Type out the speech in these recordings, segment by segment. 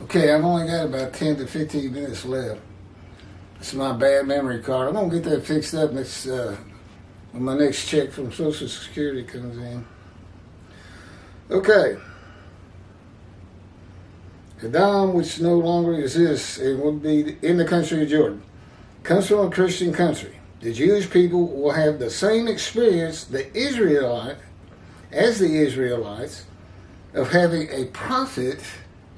Okay, I've only got about 10 to 15 minutes left. It's my bad memory card. I'm going to get that fixed up next, when my next check from Social Security comes in. Okay. Edom, which no longer exists and will be in the country of Jordan, comes from a Christian country. The Jewish people will have the same experience as the Israelites of having a prophet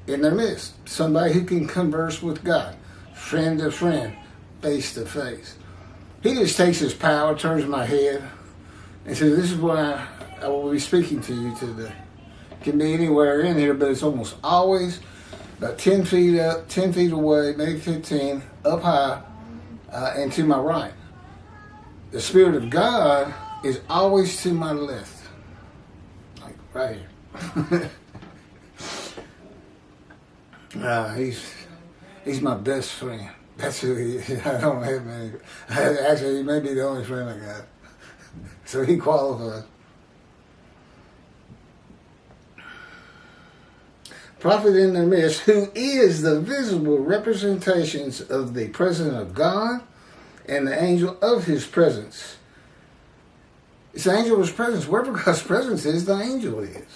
in their midst, somebody who can converse with God, friend to friend, face to face. He just takes his power, turns my head, and says, "This is what I will be speaking to you today." It can be anywhere in here, but it's almost always about 10 feet up, 10 feet away, maybe 15, up high, and to my right. The Spirit of God is always to my left, like right here. He's my best friend. That's who he is. I don't have many. Actually, he may be the only friend I got. So he qualifies. Prophet in their midst, who is the visible representations of the presence of God and the angel of his presence. It's the angel of his presence. Wherever God's presence is, the angel is.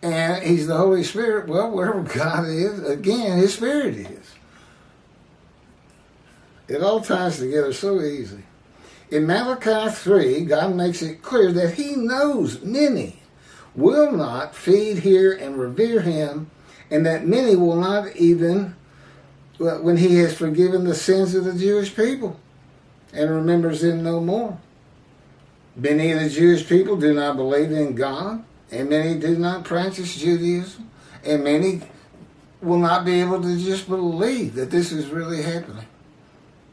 And he's the Holy Spirit. Well, wherever God is, again, his Spirit is. It all ties together so easily. In Malachi 3, God makes it clear that he knows many will not feed, hear, and revere him, and that many will not even, when he has forgiven the sins of the Jewish people and remembers them no more. Many of the Jewish people do not believe in God, and many do not practice Judaism, and many will not be able to just believe that this is really happening.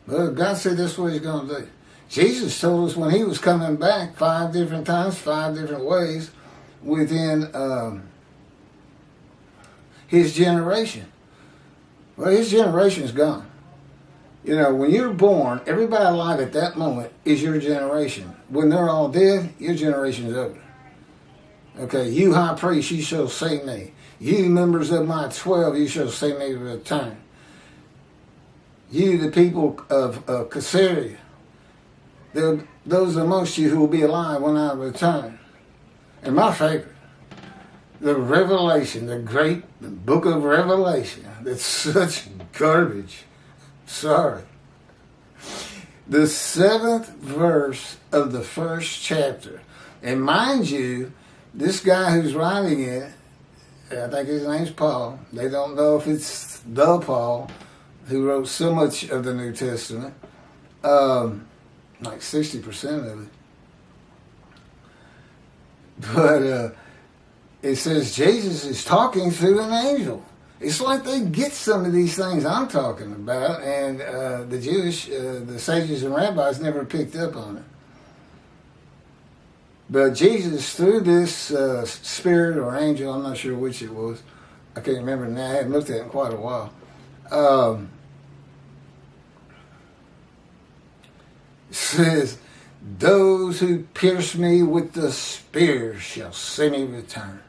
But God said that's what he's going to do. Jesus told us when he was coming back 5 different times, 5 different ways within his generation. Well, his generation is gone. You know, when you're born, everybody alive at that moment is your generation. When they're all dead, your generation is over. Okay, you high priest, you shall see me. You members of my 12, you shall see me return. You, the people of Caesarea, those amongst you who will be alive when I return. And my favorite, the Revelation, the great book of Revelation. That's such garbage. Sorry. The 7th verse of the 1st chapter. And mind you, this guy who's writing it, I think his name's Paul. They don't know if it's the Paul who wrote so much of the New Testament. Like 60% of it. But it says Jesus is talking through an angel. It's like they get some of these things I'm talking about, and the Jewish, the sages and rabbis never picked up on it. But Jesus, through this spirit or angel, I'm not sure which it was, I can't remember now, I haven't looked at it in quite a while, says, "Those who pierce me with the spear shall see me return."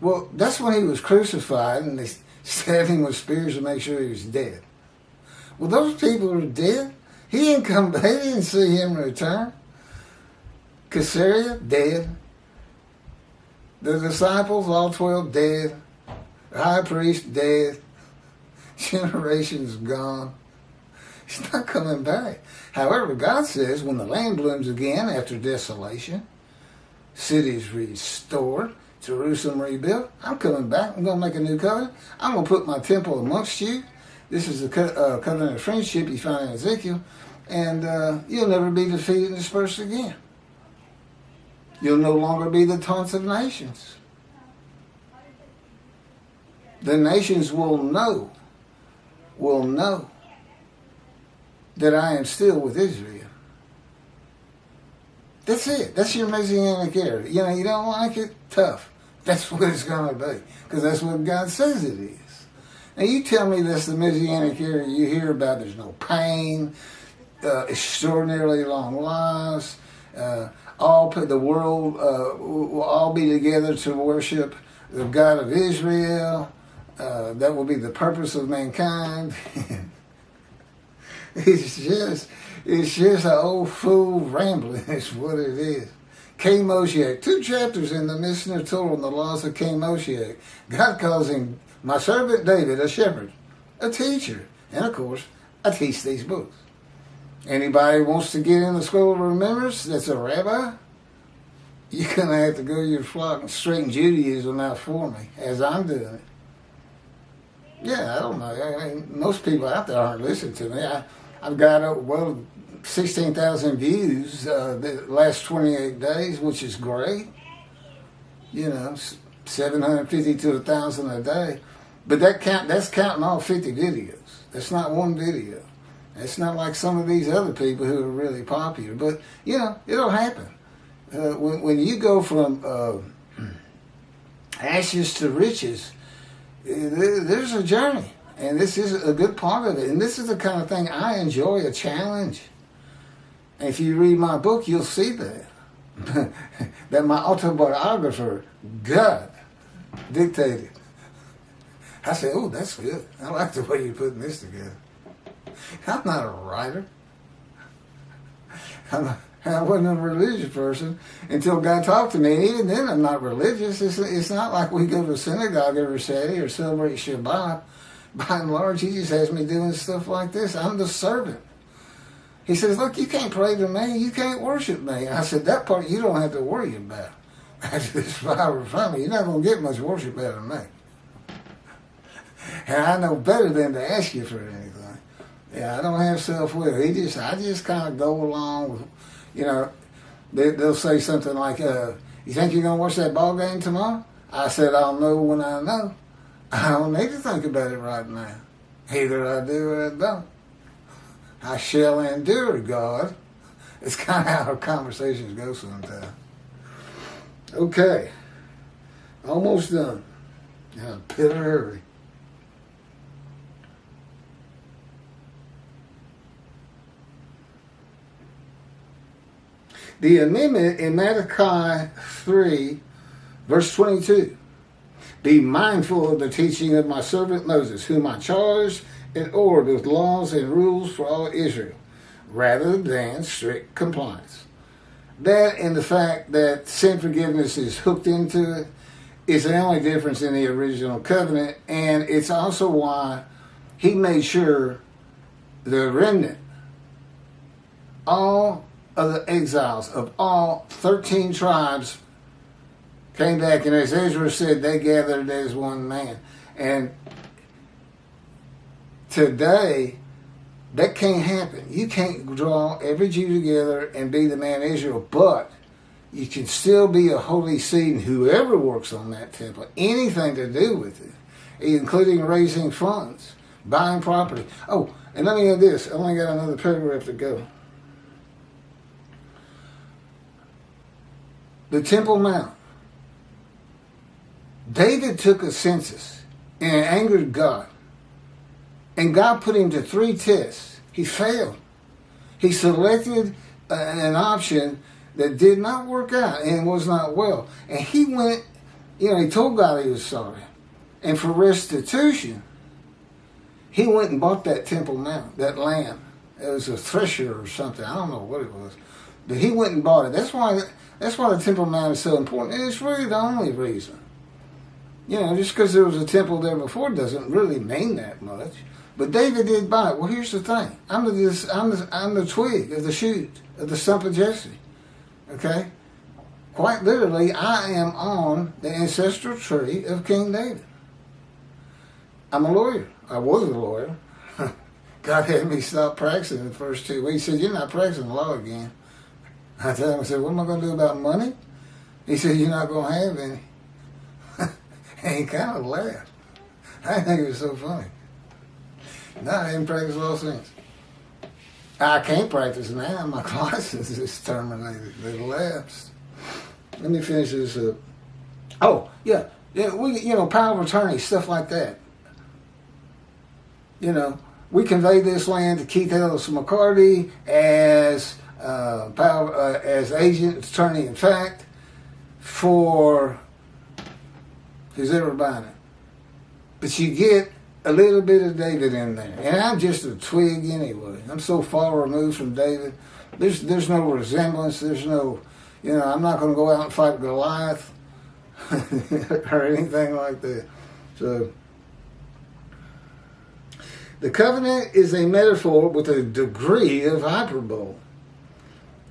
Well, that's when he was crucified and they stabbed him with spears to make sure he was dead. Well, those people are dead. He didn't come back. They didn't see him return. Caesarea, dead. The disciples, all 12, dead. The high priest, dead. Generations gone. He's not coming back. However, God says when the land blooms again after desolation, cities restored, Jerusalem rebuilt, I'm coming back. I'm going to make a new covenant. I'm going to put my temple amongst you. This is the covenant of friendship you find in Ezekiel. And you'll never be defeated and dispersed again. You'll no longer be the taunts of nations. The nations will know that I am still with Israel. That's it. That's your messianic era. You know, you don't like it? Tough. That's what it's going to be. Because that's what God says it is. Now you tell me that's the messianic era you hear about. There's no pain, extraordinarily long lives, the world will all be together to worship the God of Israel. That will be the purpose of mankind. It's just an old fool rambling. It's what it is. King Moshiach. 2 chapters in the Mishnah Torah on the laws of King Moshiach. God calls him, my servant David, a shepherd, a teacher. And of course, I teach these books. Anybody wants to get in the scroll of remembrance that's a rabbi, you're going to have to go to your flock and straighten Judaism out for me, as I'm doing it. Yeah, I don't know. I mean, most people out there aren't listening to me. I've got, 16,000 views the last 28 days, which is great. 750 to 1,000 a day. But that's counting all 50 videos. That's not one video. It's not like some of these other people who are really popular. But, it'll happen. When you go from ashes to riches, there's a journey. And this is a good part of it. And this is the kind of thing I enjoy, a challenge. And if you read my book, you'll see that. That my autobiographer, God, dictated. I said, oh, that's good. I like the way you're putting this together. I'm not a writer. I wasn't a religious person until God talked to me. And even then, I'm not religious. It's not like we go to a synagogue every Saturday or celebrate Shabbat. By and large, he just has me doing stuff like this. I'm the servant. He says, look, you can't pray to me. You can't worship me. I said, that part you don't have to worry about. After this fire from me, you're not going to get much worship out of me. And I know better than to ask you for anything. Yeah, I don't have self-will. I just kind of go along with, they'll say something like, you think you're going to watch that ball game tomorrow? I said, I'll know when I know. I don't need to think about it right now. Either I do or I don't. I shall endure, God. It's kind of how our conversations go sometimes. Okay. Almost done. In a bit of a hurry. The amendment in Malachi 3, verse 22. Be mindful of the teaching of my servant Moses, whom I charged and ordered with laws and rules for all Israel, rather than strict compliance. That and the fact that sin forgiveness is hooked into it is the only difference in the original covenant, and it's also why he made sure the remnant, all of the exiles of all 13 tribes came back, and as Ezra said, they gathered as one man. And today, that can't happen. You can't draw every Jew together and be the man Israel, but you can still be a holy seed, and whoever works on that temple, anything to do with it, including raising funds, buying property. Oh, and let me add this. I only got another paragraph to go. The Temple Mount. David took a census and angered God. And God put him to 3 tests. He failed. He selected an option that did not work out and was not well. And he went, he told God he was sorry. And for restitution, he went and bought that Temple Mount, that land. It was a thresher or something. I don't know what it was. But he went and bought it. That's why the Temple Mount is so important. And it's really the only reason. Just because there was a temple there before doesn't really mean that much. But David did buy it. Well, here's the thing. I'm the twig of the shoot, of the stump of Jesse. Okay? Quite literally, I am on the ancestral tree of King David. I'm a lawyer. I was a lawyer. God had me stop practicing the first 2 weeks. He said, you're not practicing law again. I told him, I said, what am I going to do about money? He said, you're not going to have any. And he kind of laughed. I think it was so funny. No, I haven't practiced law since. I can't practice now. My license is terminated. They lapsed. Let me finish this up. Oh, yeah. Power of attorney, stuff like that. We conveyed this land to Keith Ellis McCarty as as agent, attorney in fact, for who's ever buying it. But you get a little bit of David in there. And I'm just a twig anyway. I'm so far removed from David. There's no resemblance. There's no, I'm not going to go out and fight Goliath or anything like that. So, the covenant is a metaphor with a degree of hyperbole.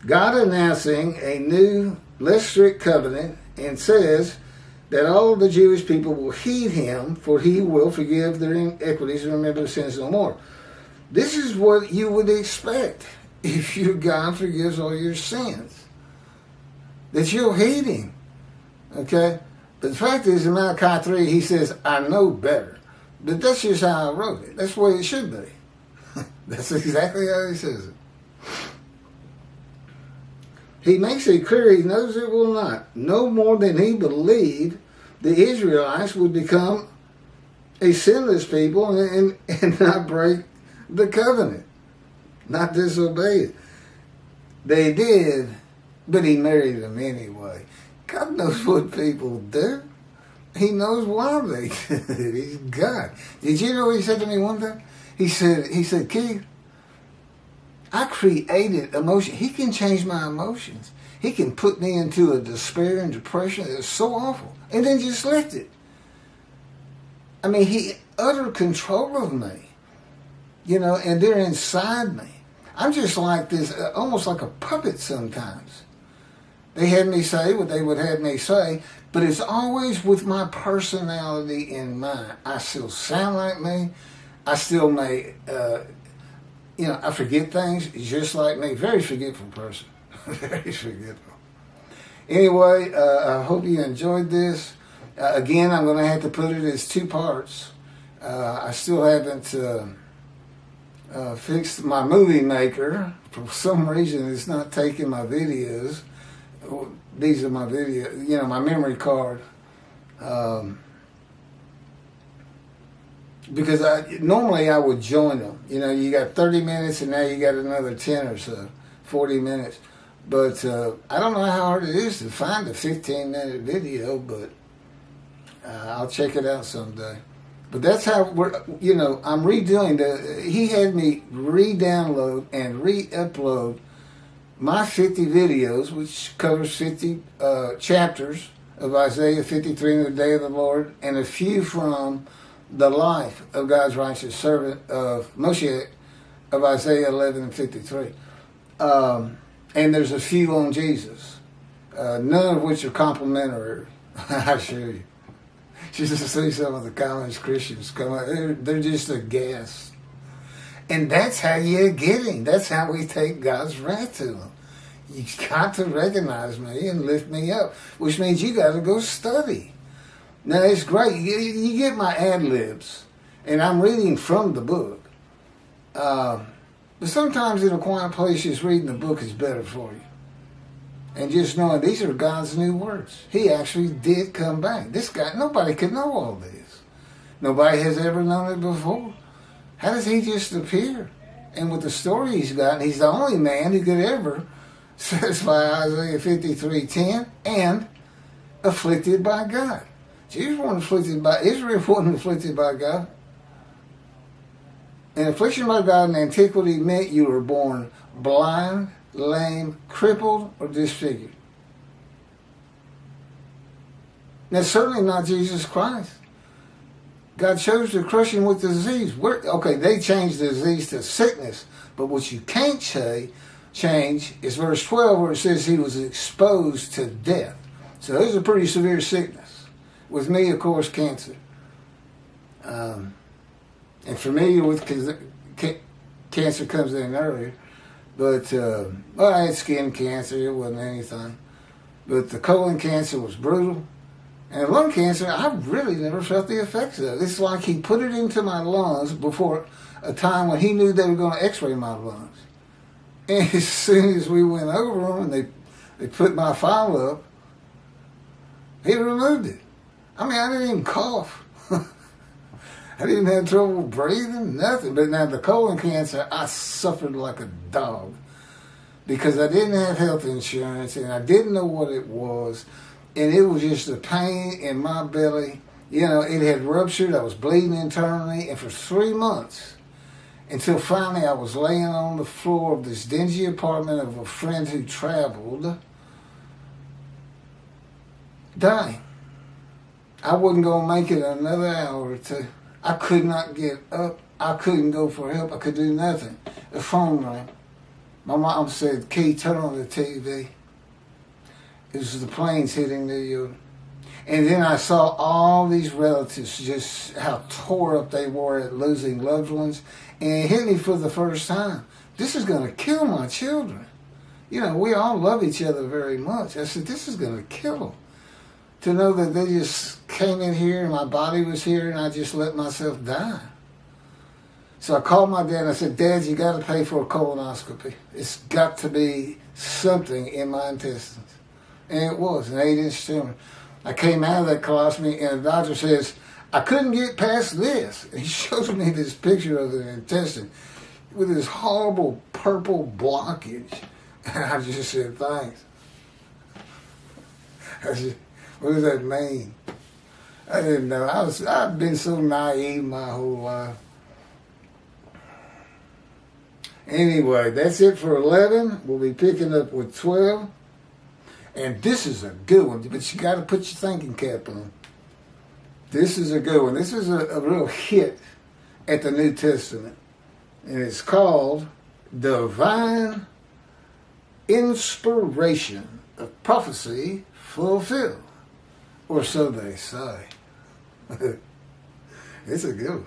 God announcing a new, less strict covenant, and says that all of the Jewish people will heed him, for he will forgive their iniquities and remember their sins no more. This is what you would expect if your God forgives all your sins. That you'll heed him. Okay? But the fact is, in Malachi 3, he says, I know better. But that's just how I wrote it. That's the way it should be. That's exactly how he says it. He makes it clear he knows it will not. No more than he believed the Israelites would become a sinless people and not break the covenant. Not disobey it. They did, but he married them anyway. God knows what people do. He knows why they did it. He's God. Did you know what he said to me one time? He said, Keith, I created emotion. He can change my emotions. He can put me into a despair and depression that's so awful. And then just lift it. I mean, he utter control of me. And they're inside me. I'm just like this, almost like a puppet sometimes. They had me say what they would have me say, but it's always with my personality in mind. I still sound like me. I still may, I forget things just like me. Very forgetful person. Very forgetful. Anyway, I hope you enjoyed this. Again, I'm going to have to put it as 2 parts. I still haven't fixed my movie maker. For some reason, it's not taking my videos. These are my videos, my memory card. Because normally I would join them. You got 30 minutes and now you got another 10 or so, 40 minutes. But I don't know how hard it is to find a 15-minute video, but I'll check it out someday. But that's how I'm redoing he had me re-download and re-upload my 50 videos, which covers 50 chapters of Isaiah 53 in the day of the Lord, and a few from the life of God's righteous servant of Moshe of Isaiah 11 and 53. And there's a few on Jesus, none of which are complimentary, I assure you. You just see some of the comments Christians come out, they're just a guess. And that's how you get him. That's how we take God's wrath to him. You got to recognize me and lift me up, which means you got to go study. Now, it's great. You get my ad-libs, and I'm reading from the book. But sometimes in a quiet place, just reading the book is better for you. And just knowing these are God's new words. He actually did come back. This guy, nobody could know all this. Nobody has ever known it before. How does he just appear? And with the story he's got, he's the only man who could ever satisfy Isaiah 53:10 and afflicted by God. Jesus wasn't afflicted by, Israel wasn't afflicted by God. And affliction by God in antiquity meant you were born blind, lame, crippled, or disfigured. That's certainly not Jesus Christ. God chose to crush him with disease. They changed the disease to sickness, but what you can't change is verse 12 where it says he was exposed to death. So it was a pretty severe sickness. With me, of course, cancer. And familiar with cancer comes in earlier. But, I had skin cancer. It wasn't anything. But the colon cancer was brutal. And lung cancer, I really never felt the effects of it. It's like he put it into my lungs before a time when he knew they were going to x-ray my lungs. And as soon as we went over them and they put my file up, he removed it. I mean, I didn't even cough. I didn't have trouble breathing, nothing. But now the colon cancer, I suffered like a dog because I didn't have health insurance and I didn't know what it was. And it was just a pain in my belly. You know, it had ruptured. I was bleeding internally. And for 3 months, until finally I was laying on the floor of this dingy apartment of a friend who traveled, dying. I wasn't going to make it another hour or two. I could not get up. I couldn't go for help. I could do nothing. The phone rang. My mom said, "Key, turn on the TV." It was the planes hitting New York. And then I saw all these relatives, just how tore up they were at losing loved ones. And it hit me for the first time. This is going to kill my children. You know, we all love each other very much. I said, this is going to kill them. To know that they just came in here and my body was here and I just let myself die. So I called my dad and I said, "Dad, you got to pay for a colonoscopy. It's got to be something in my intestines." And it was an 8-inch tumor. I came out of that colostomy and the doctor says, "I couldn't get past this." And he shows me this picture of the intestine with this horrible purple blockage. And I just said, "Thanks." I said, what does that mean? I didn't know. I've been so naive my whole life. Anyway, that's it for 11. We'll be picking up with 12. And this is a good one, but you got to put your thinking cap on. This is a good one. This is a real hit at the New Testament. And it's called Divine Inspiration of Prophecy Fulfilled. Or so they say. It's a good one.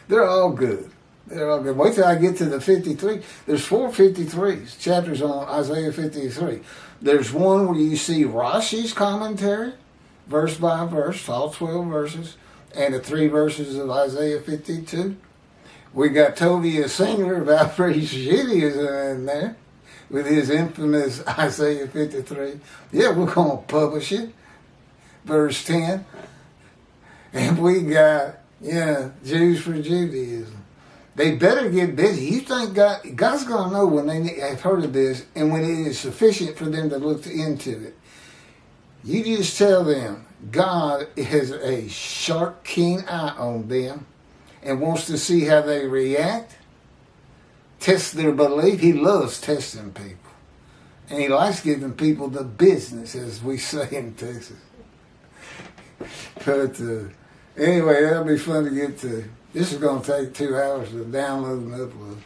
They're all good. They're all good. Wait till I get to the 53. There's 4 53s, chapters on Isaiah 53. There's one where you see Rashi's commentary, verse by verse, all 12 verses, and the 3 verses of Isaiah 52. We got Tovia Singer of Outraged Judaism in there with his infamous Isaiah 53. Yeah, we're going to publish it. Verse 10. And we got, Jews for Judaism. They better get busy. You think God's going to know when they have heard of this and when it is sufficient for them to look into it. You just tell them God has a sharp, keen eye on them and wants to see how they react, test their belief. He loves testing people. And he likes giving people the business, as we say in Texas. But anyway, that'll be fun to get to. This is going to take 2 hours to download and upload.